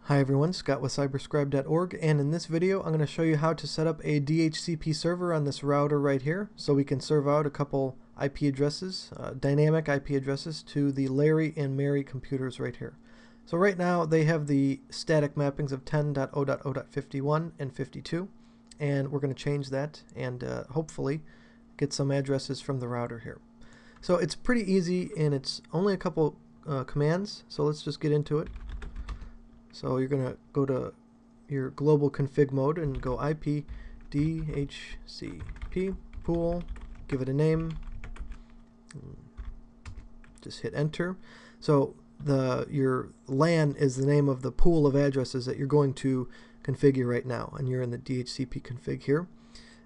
Hi everyone, Scott with CyberScribe.org, and in this video I'm going to show you how to set up a DHCP server on this router right here so we can serve out a couple IP addresses, dynamic IP addresses, to the Larry and Mary computers right here. So right now they have the static mappings of 10.0.0.51 and 52, and we're going to change that and hopefully get some addresses from the router here. So it's pretty easy and it's only a couple commands, so let's just get into it. So you're going to go to your global config mode and go IP DHCP pool, give it a name, just hit enter. So your LAN is the name of the pool of addresses that you're going to configure right now, and you're in the DHCP config here,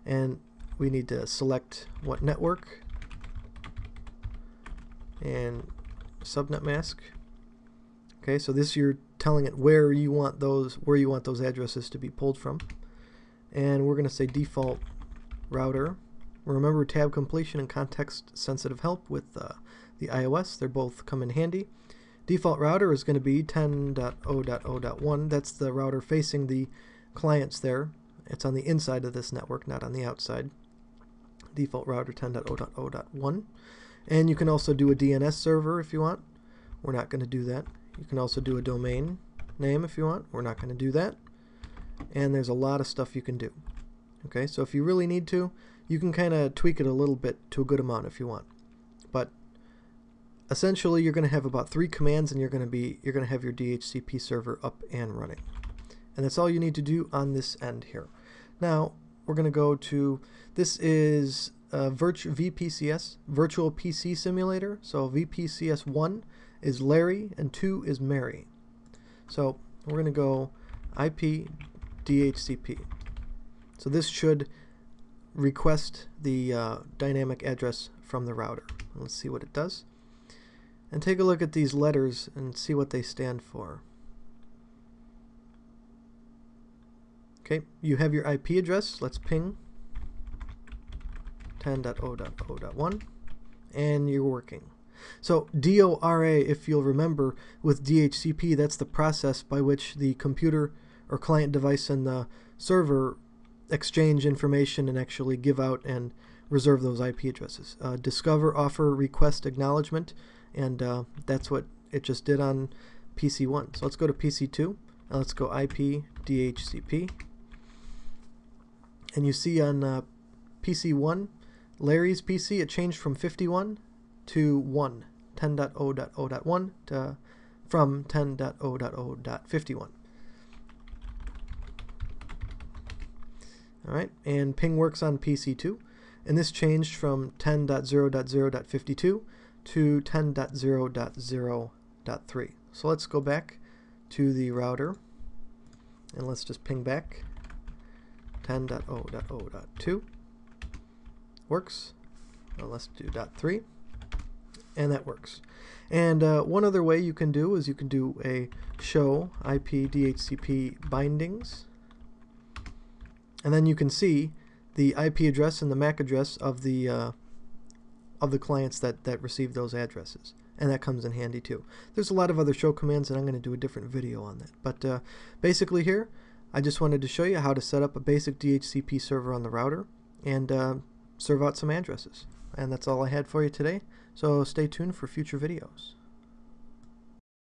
and we need to select what network and subnet mask. Okay, so this you're telling it where you want those addresses to be pulled from, and we're going to say default router. Remember tab completion and context sensitive help with the iOS, they're both come in handy. Default router is going to be 10.0.0.1. that's the router facing the clients there. It's on the inside of this network, not on the outside. Default router 10.0.0.1. and you can also do a DNS server if you want. We're not going to do that. You can also do a domain name if you want. We're not going to do that. And there's a lot of stuff you can do. Okay, so if you really need to, you can kind of tweak it a little bit to a good amount if you want. But essentially, you're going to have about 3 commands, and you're going to have your DHCP server up and running. And that's all you need to do on this end here. Now we're going to go to, this is VPCS, Virtual PC Simulator. So VPCS 1 is Larry and 2 is Mary. So we're going to go IP DHCP. So this should request the dynamic address from the router. Let's see what it does. And take a look at these letters and see what they stand for. Okay, you have your IP address. Let's ping 10.0.0.1, and you're working. So DORA, if you'll remember, with DHCP, that's the process by which the computer or client device and the server exchange information and actually give out and reserve those IP addresses. Discover, offer, request, acknowledgement, and that's what it just did on PC1. So let's go to PC2, and let's go IP DHCP. And you see on PC1, Larry's PC, it changed from 51 to 1, 10.0.0.1 to from 10.0.0.51. Alright, and ping works on PC2, and this changed from 10.0.0.52 to 10.0.0.3. So let's go back to the router, and let's just ping back 10.0.0.2. Works. Well, let's do .3. And that works. And one other way you can do is you can do a show IP DHCP bindings, and then you can see the IP address and the MAC address of the clients that receive those addresses, and that comes in handy too. There's a lot of other show commands, and I'm going to do a different video on that. But basically here, I just wanted to show you how to set up a basic DHCP server on the router and serve out some addresses. And that's all I had for you today. So stay tuned for future videos.